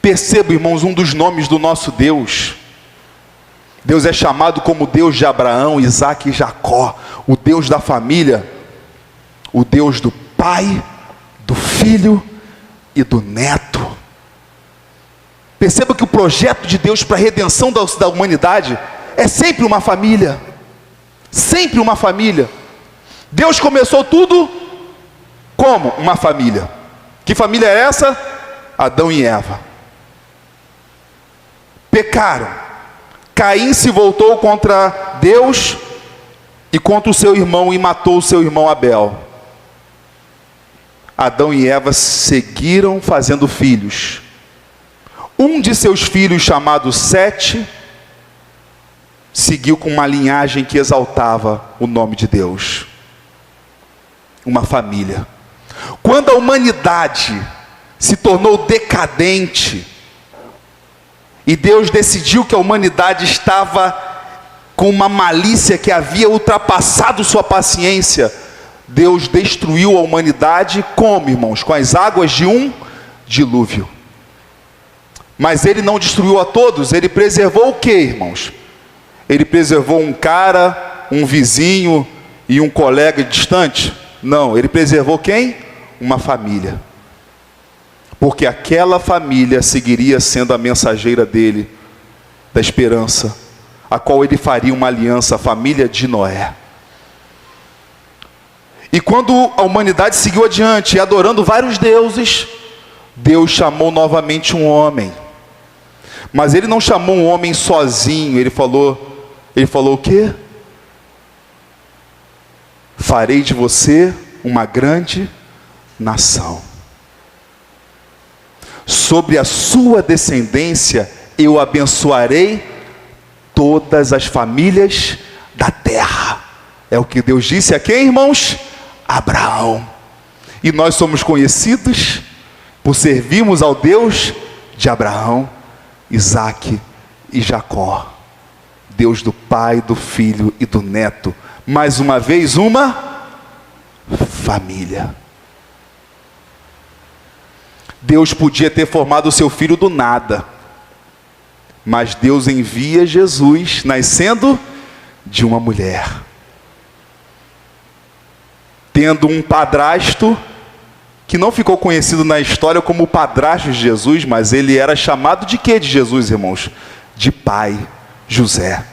Perceba, irmãos, um dos nomes do nosso Deus. Deus é chamado como Deus de Abraão, Isaque e Jacó, o Deus da família, o Deus do Pai, do Filho e do Neto. Perceba que o projeto de Deus para a redenção da humanidade é sempre uma família. Sempre uma família. Deus começou tudo como? Uma família. Que família é essa? Adão e Eva. Pecaram. Caim se voltou contra Deus e contra o seu irmão e matou o seu irmão Abel. Adão e Eva seguiram fazendo filhos. Um de seus filhos, chamado Sete, seguiu com uma linhagem que exaltava o nome de Deus. Uma família. Quando a humanidade se tornou decadente, e Deus decidiu que a humanidade estava com uma malícia que havia ultrapassado sua paciência, Deus destruiu a humanidade como, irmãos? Com as águas de um dilúvio. Mas Ele não destruiu a todos, Ele preservou o que, irmãos? Ele preservou um cara, um vizinho e um colega distante? Não, Ele preservou quem? Uma família. Porque aquela família seguiria sendo a mensageira dele, da esperança, a qual ele faria uma aliança, a família de Noé. E quando a humanidade seguiu adiante, adorando vários deuses, Deus chamou novamente um homem. Mas Ele não chamou um homem sozinho, Ele falou o quê? Farei de você uma grande nação. Sobre a sua descendência eu abençoarei todas as famílias da terra. É o que Deus disse a quem, irmãos? Abraão. E nós somos conhecidos por servirmos ao Deus de Abraão, Isaque e Jacó. Deus do Pai, do Filho e do Neto. Mais uma vez, uma família. Deus podia ter formado o seu filho do nada, mas Deus envia Jesus nascendo de uma mulher, tendo um padrasto que não ficou conhecido na história como o padrasto de Jesus, mas ele era chamado de quê de Jesus, irmãos? De pai, José.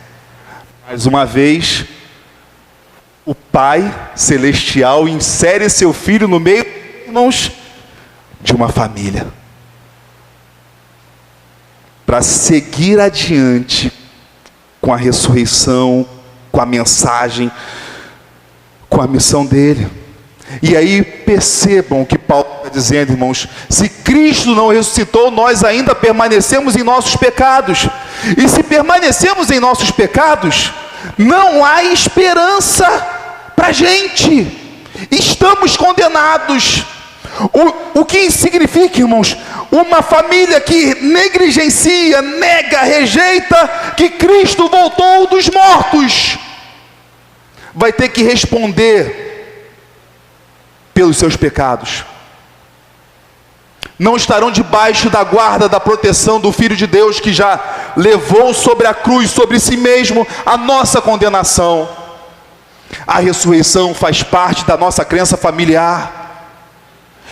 Mais uma vez, o Pai Celestial insere seu filho no meio, irmãos, de uma família, para seguir adiante com a ressurreição, com a mensagem, com a missão dele. E aí percebam o que Paulo está dizendo, irmãos: se Cristo não ressuscitou, nós ainda permanecemos em nossos pecados, e se permanecemos em nossos pecados, não há esperança para a gente, estamos condenados. O que significa, irmãos? Uma família que negligencia, nega, rejeita que Cristo voltou dos mortos, vai ter que responder pelos seus pecados. Não estarão debaixo da guarda, da proteção do Filho de Deus, que já levou sobre a cruz, sobre si mesmo, a nossa condenação. A ressurreição faz parte da nossa crença familiar.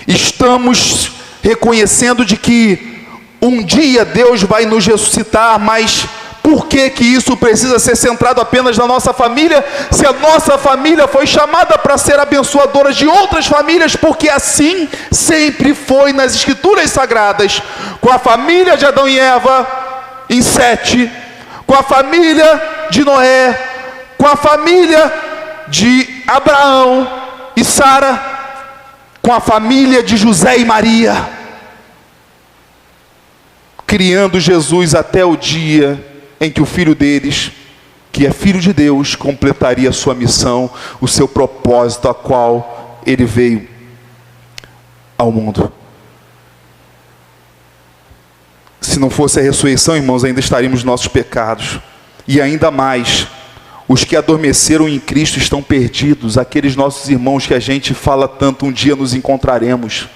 Estamos reconhecendo de que um dia Deus vai nos ressuscitar, mas por que isso precisa ser centrado apenas na nossa família, se a nossa família foi chamada para ser abençoadora de outras famílias? Porque assim sempre foi nas Escrituras Sagradas, com a família de Adão e Eva em Sete, com a família de Noé, com a família de Abraão e Sara, com a família de José e Maria, criando Jesus até o dia em que o filho deles, que é filho de Deus, completaria a sua missão, o seu propósito, a qual ele veio ao mundo. Se não fosse a ressurreição, irmãos, ainda estaríamos nos nossos pecados. E ainda mais, Os que adormeceram em Cristo estão perdidos, aqueles nossos irmãos que a gente fala tanto, um dia nos encontraremos.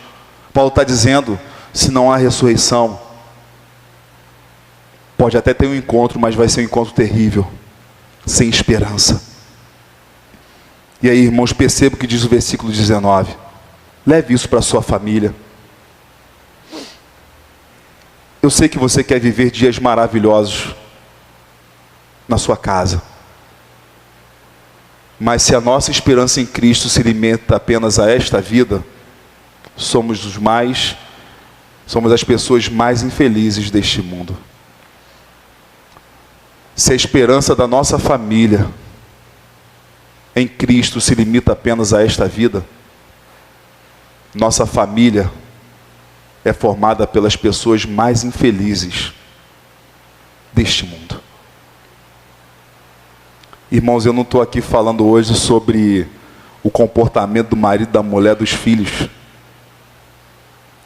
Paulo está dizendo, se não há ressurreição, pode até ter um encontro, mas vai ser um encontro terrível, sem esperança. E aí, irmãos, perceba o que diz o versículo 19. Leve isso para a sua família. Eu sei que você quer viver dias maravilhosos na sua casa. Mas se a nossa esperança em Cristo se limita apenas a esta vida, somos as pessoas mais infelizes deste mundo. Se a esperança da nossa família em Cristo se limita apenas a esta vida, nossa família é formada pelas pessoas mais infelizes deste mundo. Irmãos, eu não estou aqui falando hoje sobre o comportamento do marido, da mulher, dos filhos.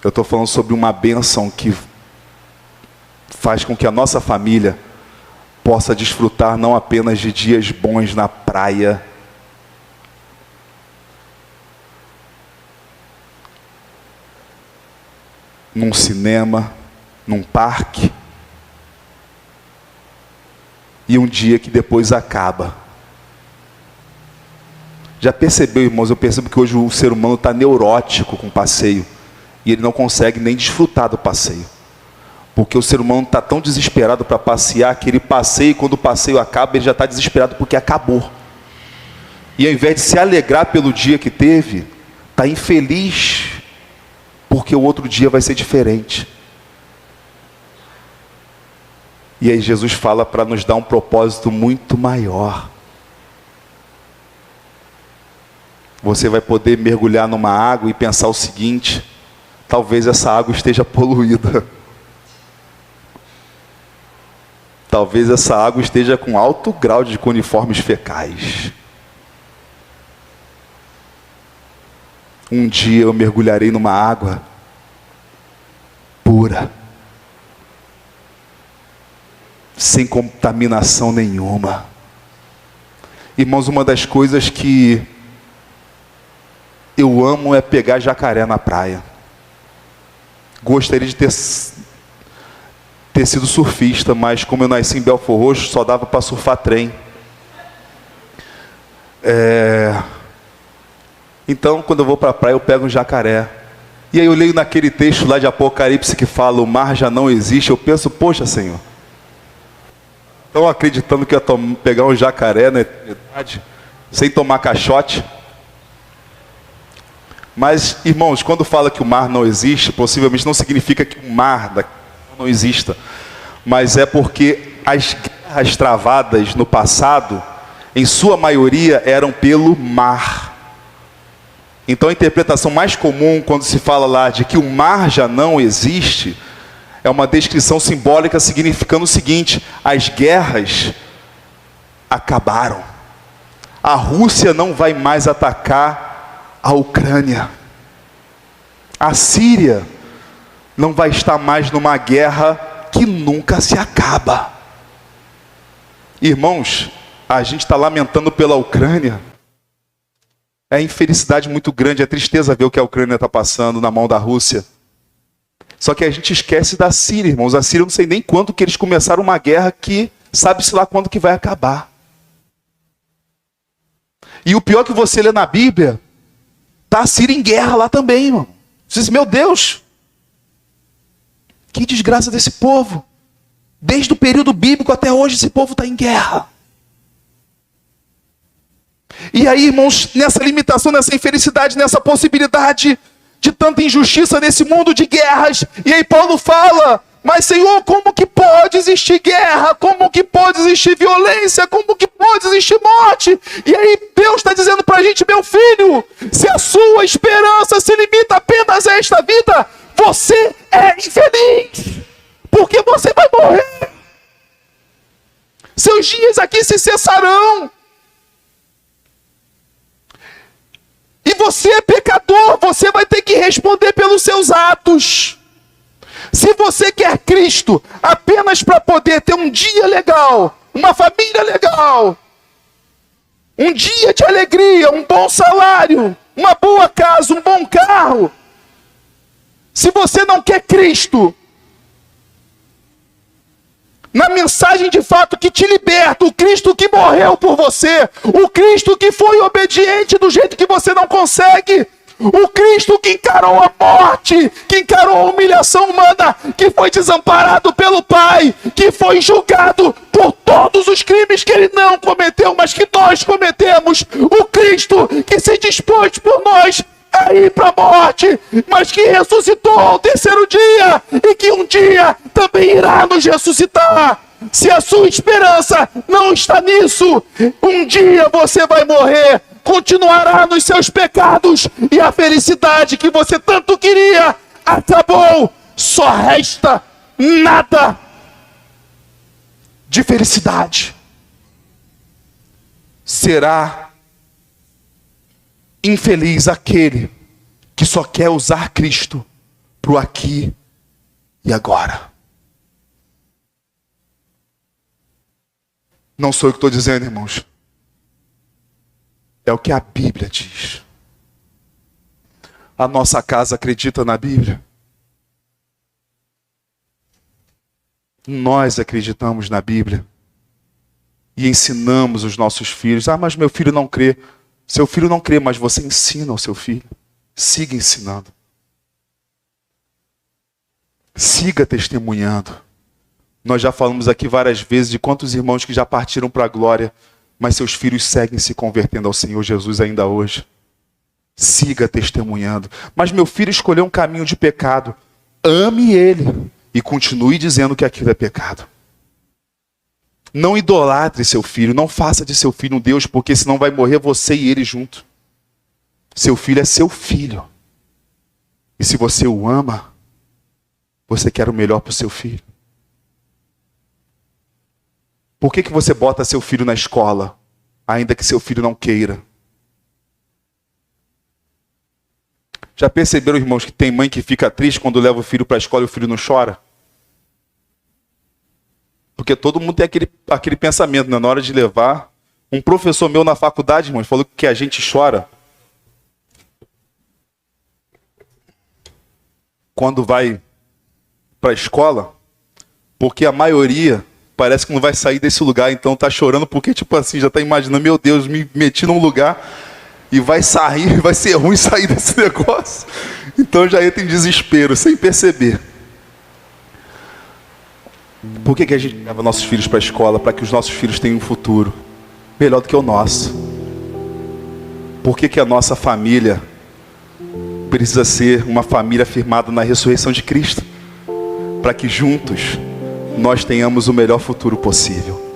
Eu estou falando sobre uma bênção que faz com que a nossa família possa desfrutar não apenas de dias bons na praia, num cinema, num parque, e um dia que depois acaba. Já percebeu, irmãos? Eu percebo que hoje o ser humano está neurótico com o passeio, e ele não consegue nem desfrutar do passeio, porque o ser humano está tão desesperado para passear, que ele passeia, e quando o passeio acaba, ele já está desesperado porque acabou. E ao invés de se alegrar pelo dia que teve, está infeliz, porque o outro dia vai ser diferente. E aí Jesus fala para nos dar um propósito muito maior. Você vai poder mergulhar numa água e pensar o seguinte: talvez essa água esteja poluída. Talvez essa água esteja com alto grau de coliformes fecais. Um dia eu mergulharei numa água pura, sem contaminação nenhuma. Irmãos, uma das coisas que eu amo é pegar jacaré na praia. Gostaria de ter sido surfista, mas como eu nasci em Belford Roxo, só dava para surfar trem. Então, quando eu vou para a praia, eu pego um jacaré. E aí eu leio naquele texto lá de Apocalipse que fala, o mar já não existe. Eu penso, poxa, Senhor, estão acreditando que eu ia pegar um jacaré na eternidade, sem tomar caixote? Mas, irmãos, quando fala que o mar não existe, possivelmente não significa que o mar não exista, mas é porque as guerras travadas no passado, em sua maioria, eram pelo mar. Então a interpretação mais comum, quando se fala lá de que o mar já não existe, é uma descrição simbólica significando o seguinte: as guerras acabaram. A Rússia não vai mais atacar a Ucrânia. A Síria não vai estar mais numa guerra que nunca se acaba. Irmãos, a gente está lamentando pela Ucrânia. É infelicidade muito grande, é tristeza ver o que a Ucrânia está passando na mão da Rússia. Só que a gente esquece da Síria, irmãos. A Síria, eu não sei nem quando que eles começaram uma guerra que sabe-se lá quando que vai acabar. E o pior que você lê na Bíblia, está a Síria em guerra lá também, irmão. Você diz, meu Deus, que desgraça desse povo. Desde o período bíblico até hoje, esse povo está em guerra. E aí, irmãos, nessa limitação, nessa infelicidade, nessa possibilidade de tanta injustiça nesse mundo de guerras, e aí Paulo fala, mas Senhor, como que pode existir guerra? Como que pode existir violência? Como que pode existir morte? E aí Deus está dizendo para a gente, meu filho, se a sua esperança se limita apenas a esta vida, você é infeliz, porque você vai morrer. Seus dias aqui se cessarão. E você é pecador, você vai ter que responder pelos seus atos. Se você quer Cristo apenas para poder ter um dia legal, uma família legal, um dia de alegria, um bom salário, uma boa casa, um bom carro. Se você não quer Cristo, na mensagem de fato que te liberta, o Cristo que morreu por você, o Cristo que foi obediente do jeito que você não consegue, o Cristo que encarou a morte, que encarou a humilhação humana, que foi desamparado pelo Pai, que foi julgado por todos os crimes que ele não cometeu, mas que nós cometemos. O Cristo que se dispôs por nós a ir para a morte, mas que ressuscitou ao terceiro dia e que um dia também irá nos ressuscitar. Se a sua esperança não está nisso, um dia você vai morrer, continuará nos seus pecados e a felicidade que você tanto queria acabou. Só resta nada de felicidade. Será infeliz aquele que só quer usar Cristo para o aqui e agora. Não sou eu que estou dizendo, irmãos. É o que a Bíblia diz. A nossa casa acredita na Bíblia. Nós acreditamos na Bíblia. E ensinamos os nossos filhos. Ah, mas meu filho não crê. Seu filho não crê, mas você ensina ao seu filho. Siga ensinando. Siga testemunhando. Nós já falamos aqui várias vezes de quantos irmãos que já partiram para a glória, mas seus filhos seguem se convertendo ao Senhor Jesus ainda hoje. Siga testemunhando. Mas meu filho escolheu um caminho de pecado. Ame ele e continue dizendo que aquilo é pecado. Não idolatre seu filho, não faça de seu filho um Deus, porque senão vai morrer você e ele junto. Seu filho é seu filho. E se você o ama, você quer o melhor para o seu filho. Por que você bota seu filho na escola, ainda que seu filho não queira? Já perceberam, irmãos, que tem mãe que fica triste quando leva o filho para a escola e o filho não chora? Porque todo mundo tem aquele pensamento, né? Na hora de levar. Um professor meu na faculdade, irmãos, falou que a gente chora quando vai para a escola, porque a maioria parece que não vai sair desse lugar, então tá chorando porque, tipo assim, já tá imaginando, meu Deus, me meti num lugar e vai sair, vai ser ruim sair desse negócio. Então já entra em desespero, sem perceber. Por que a gente leva nossos filhos para a escola? Para que os nossos filhos tenham um futuro melhor do que o nosso. Por que a nossa família precisa ser uma família firmada na ressurreição de Cristo? Para que juntos nós tenhamos o melhor futuro possível.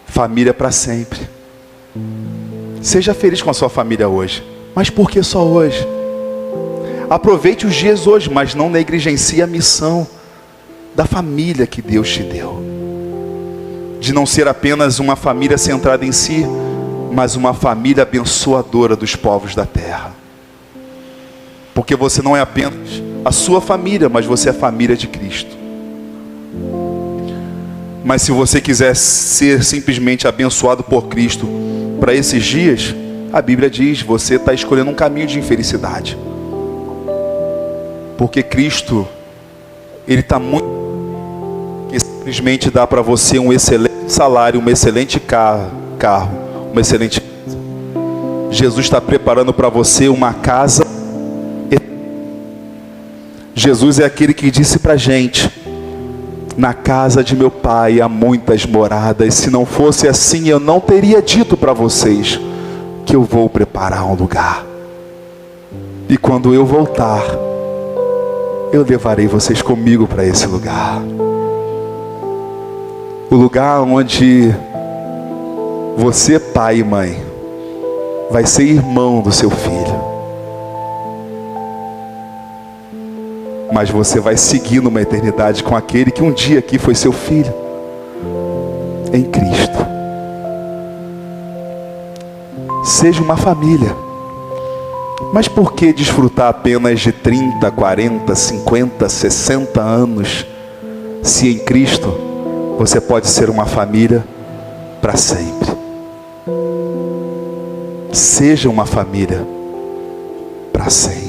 Família para sempre. Seja feliz com a sua família hoje. Mas por que só hoje? Aproveite os dias hoje, mas não negligencie a missão da família que Deus te deu. De não ser apenas uma família centrada em si, mas uma família abençoadora dos povos da terra. Porque você não é apenas a sua família, mas você é a família de Cristo. Mas se você quiser ser simplesmente abençoado por Cristo para esses dias, a Bíblia diz, você está escolhendo um caminho de infelicidade. Porque Cristo, Ele está muito... que simplesmente dá para você um excelente salário, um excelente carro, uma excelente... Jesus está preparando para você uma casa. Jesus é aquele que disse para a gente: na casa de meu pai há muitas moradas. Se não fosse assim, eu não teria dito para vocês que eu vou preparar um lugar. E quando eu voltar, eu levarei vocês comigo para esse lugar. O lugar onde você, pai e mãe, vai ser irmão do seu filho. Mas você vai seguir numa eternidade com aquele que um dia aqui foi seu filho, em Cristo. Seja uma família. Mas por que desfrutar apenas de 30, 40, 50, 60 anos, se em Cristo você pode ser uma família para sempre? seja uma família para sempre.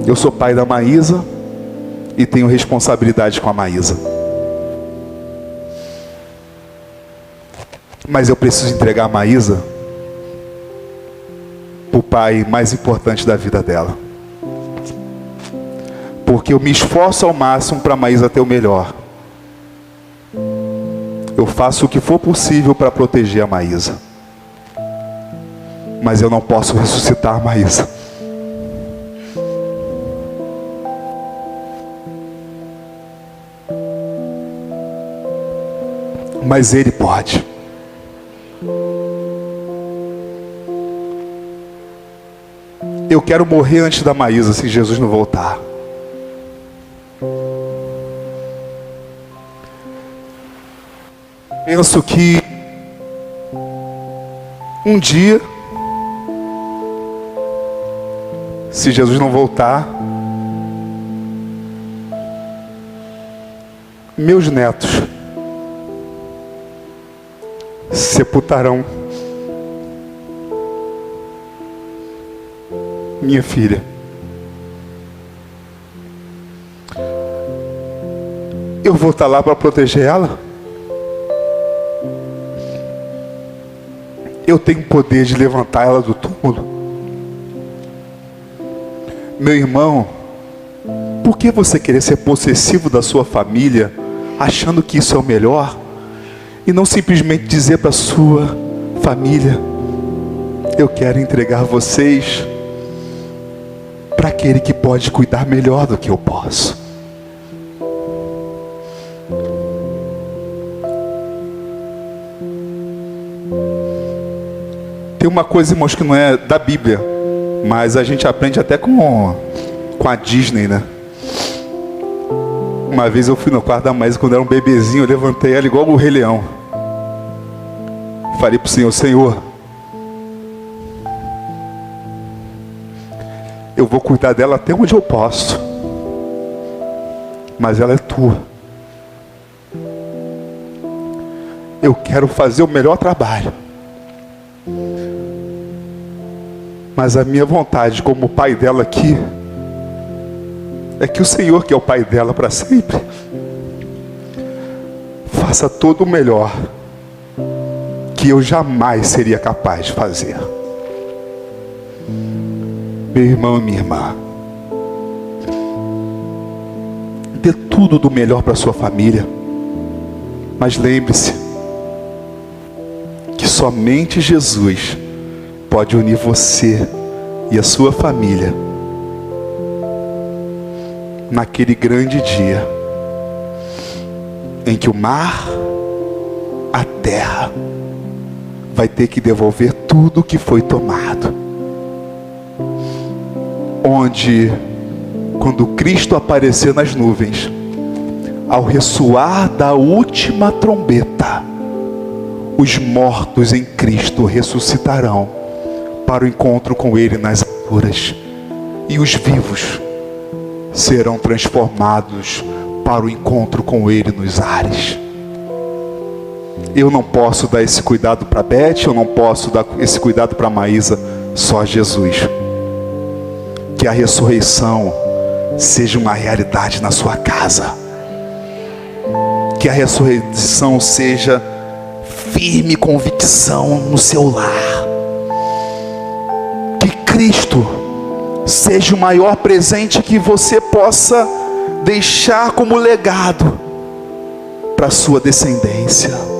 Eu sou pai da Maísa e tenho responsabilidade com a Maísa. Mas eu preciso entregar a Maísa para o pai mais importante da vida dela. Porque eu me esforço ao máximo para a Maísa ter o melhor. Eu faço o que for possível para proteger a Maísa. Mas eu não posso ressuscitar a Maísa. Mas Ele pode. Eu quero morrer antes da Maísa se Jesus não voltar. Penso que um dia, se Jesus não voltar, meus netos sepultarão minha filha. Eu vou estar lá para proteger ela? Eu tenho poder de levantar ela do túmulo? Meu irmão, por que você querer ser possessivo da sua família, achando que isso é o melhor? E não simplesmente dizer para a sua família: eu quero entregar vocês para aquele que pode cuidar melhor do que eu posso. Tem uma coisa, irmãos, que não é da Bíblia, mas a gente aprende até com a Disney, né? Uma vez eu fui no quarto da Maísa, quando era um bebezinho, eu levantei ela igual o Rei Leão. Falei para o Senhor: Senhor, eu vou cuidar dela até onde eu posso, mas ela é tua. Eu quero fazer o melhor trabalho, mas a minha vontade como pai dela aqui é que o Senhor, que é o pai dela para sempre, faça todo o melhor que eu jamais seria capaz de fazer. Meu irmão e minha irmã, dê tudo do melhor para sua família, mas lembre-se que somente Jesus pode unir você e a sua família naquele grande dia em que o mar, a terra, vai ter que devolver tudo que foi tomado. Onde, quando Cristo aparecer nas nuvens, ao ressoar da última trombeta, os mortos em Cristo ressuscitarão para o encontro com Ele nas alturas, e os vivos serão transformados para o encontro com Ele nos ares. Eu não posso dar esse cuidado para Beth, eu não posso dar esse cuidado para Maísa, só Jesus. Que a ressurreição seja uma realidade na sua casa. Que a ressurreição seja firme convicção no seu lar. Que Cristo seja o maior presente que você possa deixar como legado para a sua descendência.